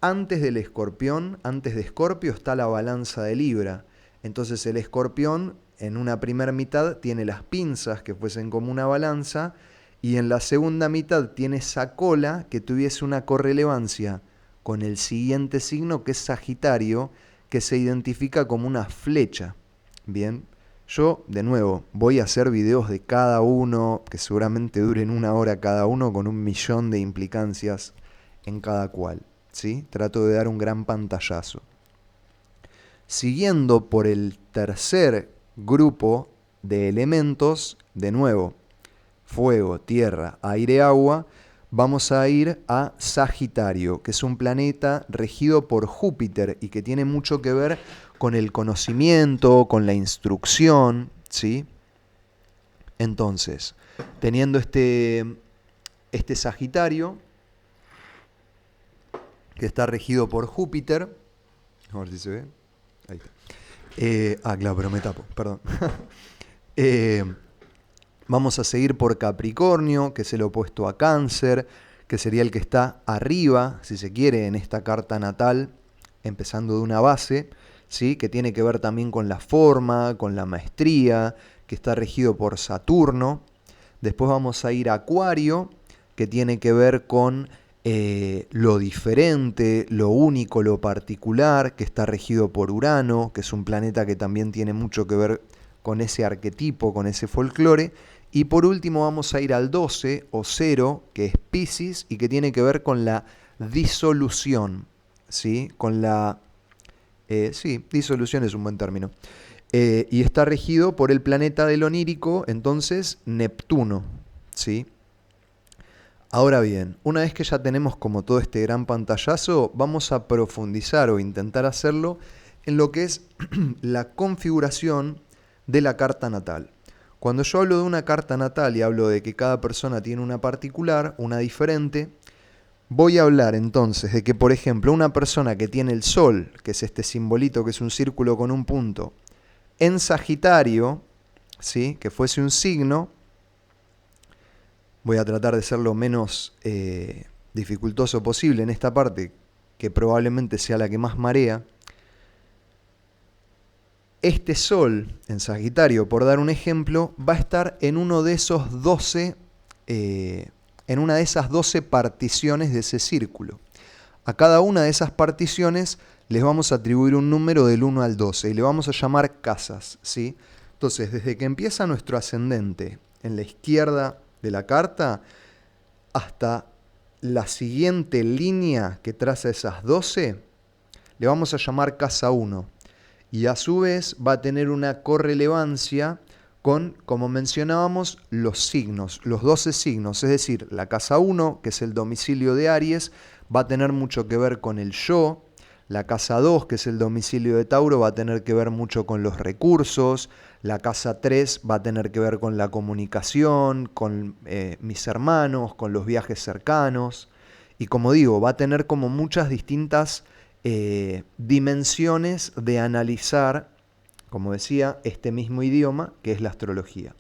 antes del escorpión, antes de Escorpio está la balanza de Libra. Entonces el escorpión en una primera mitad tiene las pinzas que fuesen como una balanza y en la segunda mitad tiene esa cola que tuviese una correlevancia con el siguiente signo que es Sagitario, que se identifica como una flecha. Bien, yo de nuevo voy a hacer videos de cada uno que seguramente duren 1 hora cada uno con 1.000.000 de implicancias en cada cual, ¿sí? Trato de dar un gran pantallazo. Siguiendo por el tercer grupo de elementos, de nuevo, fuego, tierra, aire, agua, vamos a ir a Sagitario, que es un planeta regido por Júpiter y que tiene mucho que ver con el conocimiento, con la instrucción, ¿sí? Entonces, teniendo este Sagitario, que está regido por Júpiter, a ver si se ve, ahí está. Claro, pero me tapo, perdón. Vamos a seguir por Capricornio, que es el opuesto a Cáncer, que sería el que está arriba, si se quiere, en esta carta natal, empezando de una base, ¿sí? Que tiene que ver también con la forma, con la maestría, que está regido por Saturno. Después vamos a ir a Acuario, que tiene que ver con lo diferente, lo único, lo particular, que está regido por Urano, que es un planeta que también tiene mucho que ver con ese arquetipo, con ese folclore. Y por último vamos a ir al 12 o 0, que es Piscis y que tiene que ver con la disolución, ¿sí? Con la... sí, disolución es un buen término. Y está regido por el planeta del onírico, entonces Neptuno, ¿sí? Ahora bien, una vez que ya tenemos como todo este gran pantallazo, vamos a profundizar o intentar hacerlo en lo que es la configuración de la carta natal. Cuando yo hablo de una carta natal y hablo de que cada persona tiene una particular, una diferente, voy a hablar entonces de que, por ejemplo, una persona que tiene el Sol, que es este simbolito que es un círculo con un punto, en Sagitario, ¿sí? Que fuese un signo, voy a tratar de ser lo menos dificultoso posible en esta parte, que probablemente sea la que más marea. Este Sol en Sagitario, por dar un ejemplo, va a estar en uno de esos 12, en una de esas 12 particiones de ese círculo. A cada una de esas particiones les vamos a atribuir un número del 1 al 12 y le vamos a llamar casas, ¿sí? Entonces, desde que empieza nuestro ascendente en la izquierda de la carta hasta la siguiente línea que traza esas 12, le vamos a llamar casa 1. Y a su vez va a tener una correlevancia con, como mencionábamos, los signos, los 12 signos. Es decir, la casa 1, que es el domicilio de Aries, va a tener mucho que ver con el yo. La casa 2, que es el domicilio de Tauro, va a tener que ver mucho con los recursos. La casa 3 va a tener que ver con la comunicación, con mis hermanos, con los viajes cercanos. Y como digo, va a tener como muchas distintas dimensiones de analizar, como decía, este mismo idioma que es la astrología.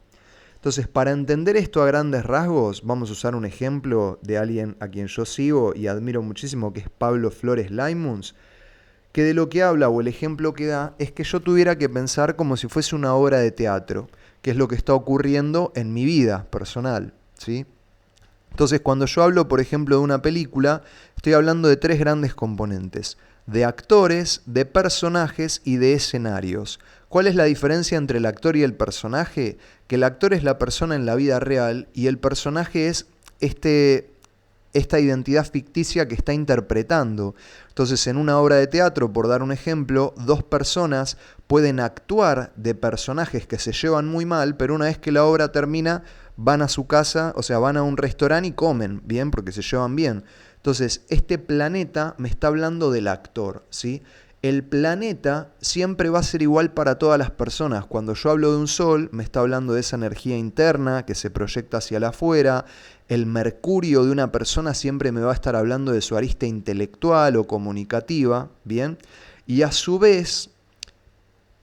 Entonces, para entender esto a grandes rasgos, vamos a usar un ejemplo de alguien a quien yo sigo y admiro muchísimo, que es Pablo Flores Laimuns, que de lo que habla o el ejemplo que da es que yo tuviera que pensar como si fuese una obra de teatro, que es lo que está ocurriendo en mi vida personal, ¿sí? Entonces, cuando yo hablo, por ejemplo, de una película, estoy hablando de 3 grandes componentes: de actores, de personajes y de escenarios. ¿Cuál es la diferencia entre el actor y el personaje? Que el actor es la persona en la vida real y el personaje es esta identidad ficticia que está interpretando. Entonces, en una obra de teatro, por dar un ejemplo, 2 personas pueden actuar de personajes que se llevan muy mal, pero una vez que la obra termina, van a su casa, o sea, van a un restaurante y comen bien porque se llevan bien. Entonces, este planeta me está hablando del actor, ¿sí? El planeta siempre va a ser igual para todas las personas. Cuando yo hablo de un sol, me está hablando de esa energía interna que se proyecta hacia la afuera. El mercurio de una persona siempre me va a estar hablando de su arista intelectual o comunicativa, ¿bien? Y a su vez,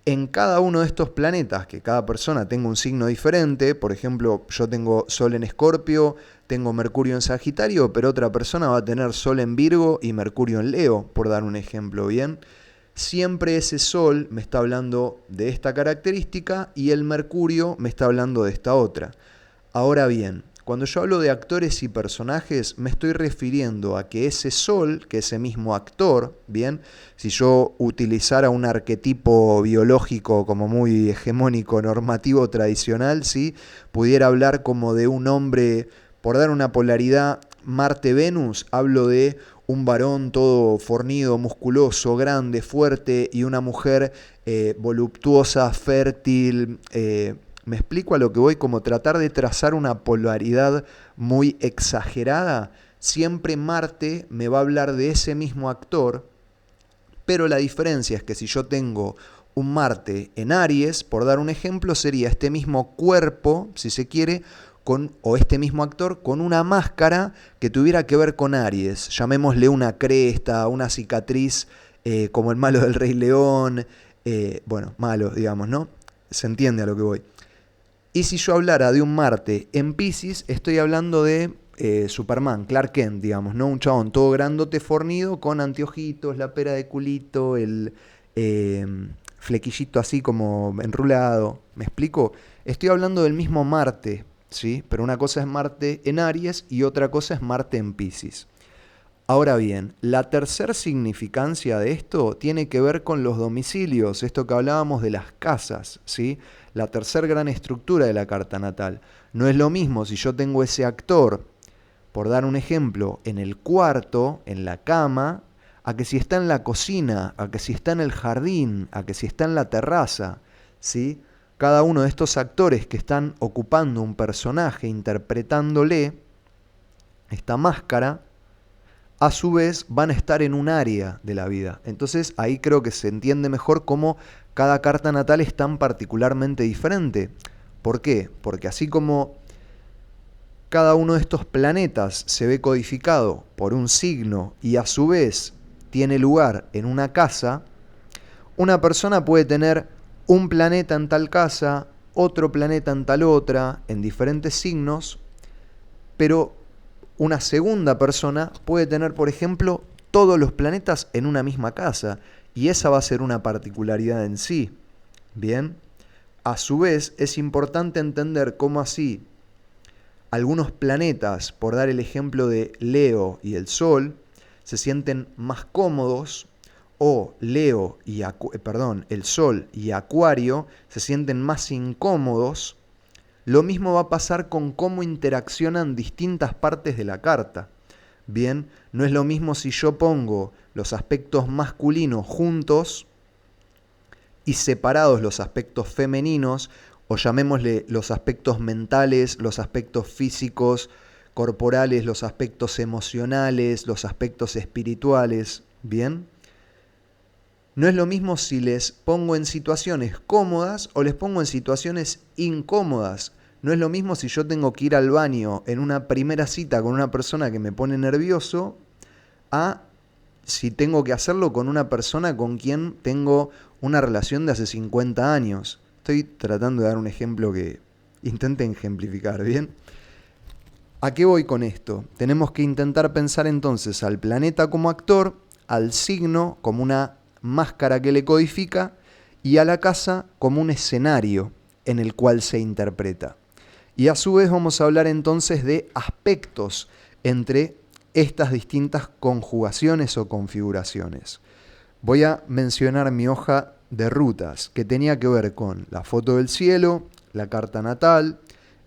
en cada uno de estos planetas, que cada persona tenga un signo diferente, por ejemplo, yo tengo Sol en Escorpio, tengo Mercurio en Sagitario, pero otra persona va a tener Sol en Virgo y Mercurio en Leo, por dar un ejemplo, ¿bien? Siempre ese Sol me está hablando de esta característica y el Mercurio me está hablando de esta otra. Ahora bien, cuando yo hablo de actores y personajes, me estoy refiriendo a que ese Sol, que ese mismo actor, ¿bien? Si yo utilizara un arquetipo biológico como muy hegemónico, normativo, tradicional, ¿sí? Pudiera hablar como de un hombre, por dar una polaridad, Marte-Venus, hablo de un varón todo fornido, musculoso, grande, fuerte, y una mujer voluptuosa, fértil. ¿Me explico a lo que voy? Como tratar de trazar una polaridad muy exagerada. Siempre Marte me va a hablar de ese mismo actor, pero la diferencia es que si yo tengo un Marte en Aries, por dar un ejemplo, sería este mismo cuerpo, si se quiere, o este mismo actor con una máscara que tuviera que ver con Aries. Llamémosle una cresta, una cicatriz, como el malo del Rey León. Bueno, malo, digamos, ¿no? Se entiende a lo que voy. Y si yo hablara de un Marte en Piscis, estoy hablando de Superman, Clark Kent, digamos, ¿no? Un chabón todo grandote, fornido, con anteojitos, la pera de culito, el flequillito así como enrulado. ¿Me explico? Estoy hablando del mismo Marte, ¿sí? Pero una cosa es Marte en Aries y otra cosa es Marte en Piscis. Ahora bien, la tercera significancia de esto tiene que ver con los domicilios, esto que hablábamos de las casas, ¿sí? La tercera gran estructura de la carta natal. No es lo mismo si yo tengo ese actor, por dar un ejemplo, en el cuarto, en la cama, a que si está en la cocina, a que si está en el jardín, a que si está en la terraza, ¿sí? Cada uno de estos actores que están ocupando un personaje, interpretándole esta máscara, a su vez van a estar en un área de la vida. Entonces ahí creo que se entiende mejor cómo cada carta natal es tan particularmente diferente. ¿Por qué? Porque así como cada uno de estos planetas se ve codificado por un signo y a su vez tiene lugar en una casa, una persona puede tener un planeta en tal casa, otro planeta en tal otra, en diferentes signos, pero una segunda persona puede tener, por ejemplo, todos los planetas en una misma casa, y esa va a ser una particularidad en sí. Bien, a su vez es importante entender cómo así algunos planetas, por dar el ejemplo de Leo y el Sol, se sienten más cómodos, o Leo y el Sol y Acuario se sienten más incómodos. Lo mismo va a pasar con cómo interaccionan distintas partes de la carta. Bien, no es lo mismo si yo pongo los aspectos masculinos juntos y separados los aspectos femeninos, o llamémosle los aspectos mentales, los aspectos físicos, corporales, los aspectos emocionales, los aspectos espirituales. Bien, no es lo mismo si les pongo en situaciones cómodas o les pongo en situaciones incómodas. No es lo mismo si yo tengo que ir al baño en una primera cita con una persona que me pone nervioso a si tengo que hacerlo con una persona con quien tengo una relación de hace 50 años. Estoy tratando de dar un ejemplo que intenten ejemplificar, ¿bien? ¿A qué voy con esto? Tenemos que intentar pensar entonces al planeta como actor, al signo como una máscara que le codifica y a la casa como un escenario en el cual se interpreta. Y a su vez vamos a hablar entonces de aspectos entre estas distintas conjugaciones o configuraciones. Voy a mencionar mi hoja de rutas que tenía que ver con la foto del cielo, la carta natal,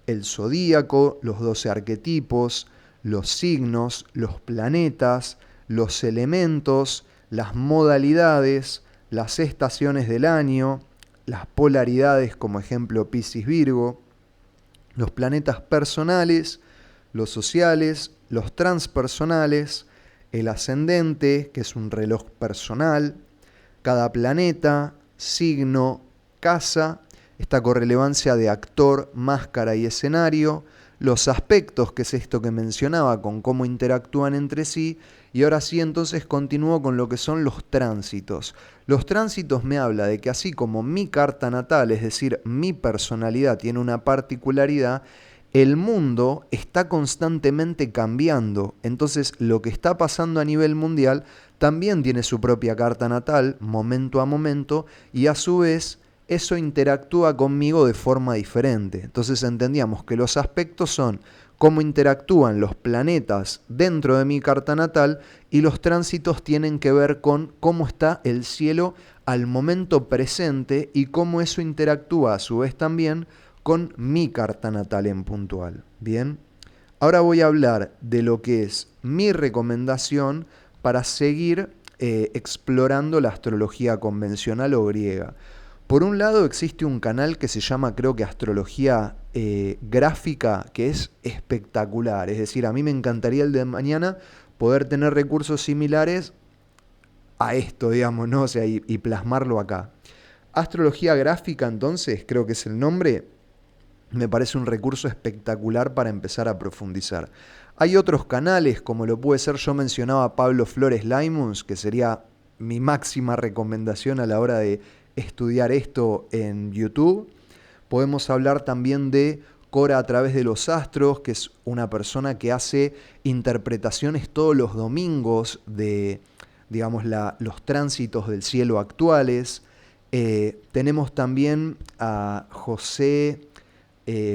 el zodíaco, los 12 arquetipos, los signos, los planetas, los elementos, las modalidades, las estaciones del año, las polaridades como ejemplo Piscis-Virgo, los planetas personales, los sociales, los transpersonales, el ascendente, que es un reloj personal, cada planeta, signo, casa, esta correlevancia de actor, máscara y escenario, los aspectos, que es esto que mencionaba, con cómo interactúan entre sí, y ahora sí entonces continúo con lo que son los tránsitos. Los tránsitos me habla de que así como mi carta natal, es decir, mi personalidad tiene una particularidad, el mundo está constantemente cambiando. Entonces lo que está pasando a nivel mundial también tiene su propia carta natal, momento a momento, y a su vez eso interactúa conmigo de forma diferente. Entonces entendíamos que los aspectos son cómo interactúan los planetas dentro de mi carta natal y los tránsitos tienen que ver con cómo está el cielo al momento presente y cómo eso interactúa a su vez también con mi carta natal en puntual. Bien, ahora voy a hablar de lo que es mi recomendación para seguir explorando la astrología convencional o griega. Por un lado existe un canal que se llama, creo que Astrología Gráfica, que es espectacular. Es decir, a mí me encantaría el de mañana poder tener recursos similares a esto, digamos, ¿no? O sea, y plasmarlo acá. Astrología Gráfica, entonces, creo que es el nombre, me parece un recurso espectacular para empezar a profundizar. Hay otros canales, como lo puede ser, yo mencionaba a Pablo Flores Laimons, que sería mi máxima recomendación a la hora de estudiar esto en YouTube. Podemos hablar también de Cora a través de los astros, que es una persona que hace interpretaciones todos los domingos de, digamos, los tránsitos del cielo actuales. Tenemos también a José,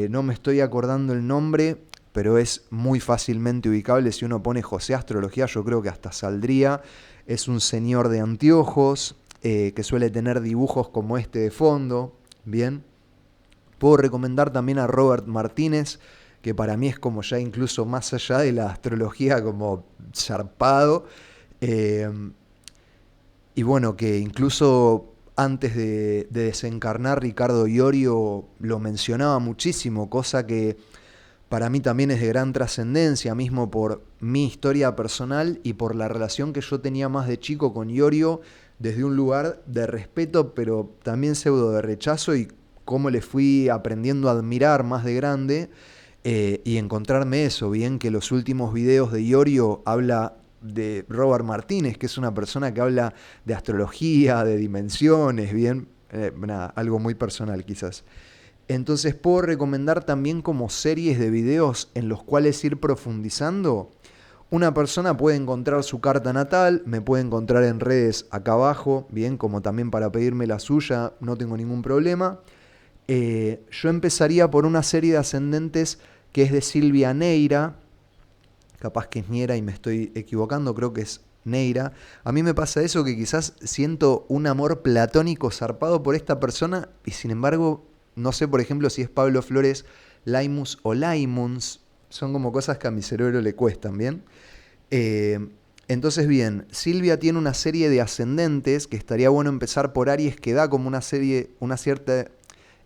no me estoy acordando el nombre, pero es muy fácilmente ubicable. Si uno pone José Astrología, yo creo que hasta saldría. Es un señor de anteojos, que suele tener dibujos como este de fondo. Bien. Puedo recomendar también a Robert Martínez, que para mí es como ya incluso más allá de la astrología, como zarpado. Eh, y bueno, que incluso antes de desencarnar Ricardo Iorio lo mencionaba muchísimo, cosa que para mí también es de gran trascendencia, mismo por mi historia personal y por la relación que yo tenía más de chico con Iorio, desde un lugar de respeto, pero también pseudo de rechazo, y cómo le fui aprendiendo a admirar más de grande, y encontrarme eso, bien que los últimos videos de Iorio habla de Robert Martínez, que es una persona que habla de astrología, de dimensiones, bien, nada, algo muy personal quizás. Entonces puedo recomendar también como series de videos en los cuales ir profundizando. Una persona puede encontrar su carta natal, me puede encontrar en redes acá abajo, bien, como también para pedirme la suya, no tengo ningún problema. Yo empezaría por una serie de ascendentes que es de Silvia Neira, capaz que es Niera y me estoy equivocando, creo que es Neira. A mí me pasa eso, que quizás siento un amor platónico zarpado por esta persona y sin embargo no sé, por ejemplo, si es Pablo Flores Laimus o Laimuns. Son como cosas que a mi cerebro le cuestan, ¿bien? Eh, entonces, bien, Silvia tiene una serie de ascendentes que estaría bueno empezar por Aries, que da como una serie, una cierta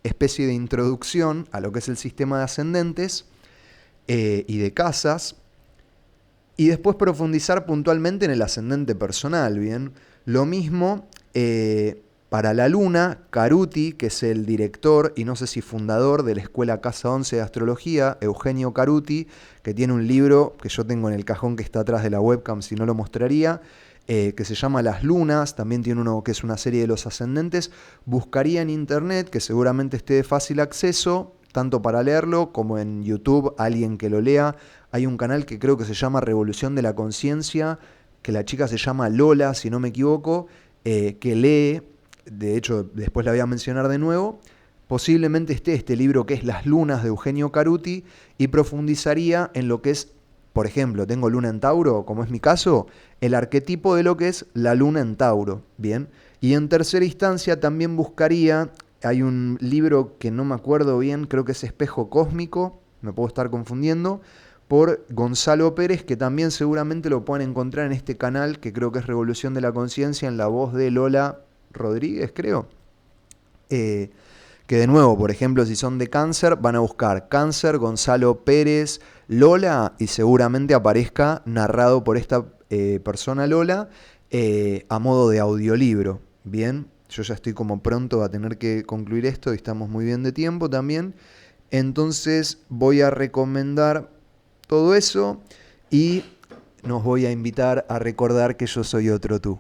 especie de introducción a lo que es el sistema de ascendentes y de casas, y después profundizar puntualmente en el ascendente personal, ¿bien? Lo mismo para la luna, Caruti, que es el director y no sé si fundador de la Escuela Casa 11 de Astrología, Eugenio Caruti, que tiene un libro que yo tengo en el cajón que está atrás de la webcam, si no lo mostraría, que se llama Las Lunas, también tiene uno que es una serie de los ascendentes. Buscaría en internet, que seguramente esté de fácil acceso, tanto para leerlo como en YouTube, alguien que lo lea. Hay un canal que creo que se llama Revolución de la Conciencia, que la chica se llama Lola, si no me equivoco, que lee, de hecho después la voy a mencionar de nuevo. Posiblemente esté este libro que es Las Lunas de Eugenio Caruti, y profundizaría en lo que es, por ejemplo, tengo luna en Tauro, como es mi caso, el arquetipo de lo que es la luna en Tauro, ¿bien? Y en tercera instancia también buscaría, hay un libro que no me acuerdo bien, creo que es Espejo Cósmico, me puedo estar confundiendo, por Gonzalo Pérez, que también seguramente lo pueden encontrar en este canal, que creo que es Revolución de la Conciencia, en la voz de Lola Rodríguez, creo. Que de nuevo, por ejemplo, si son de cáncer, van a buscar Cáncer, Gonzalo Pérez, Lola, y seguramente aparezca narrado por esta persona Lola, a modo de audiolibro. Bien, yo ya estoy como pronto a tener que concluir esto y estamos muy bien de tiempo también. Entonces voy a recomendar todo eso y nos voy a invitar a recordar que yo soy otro tú.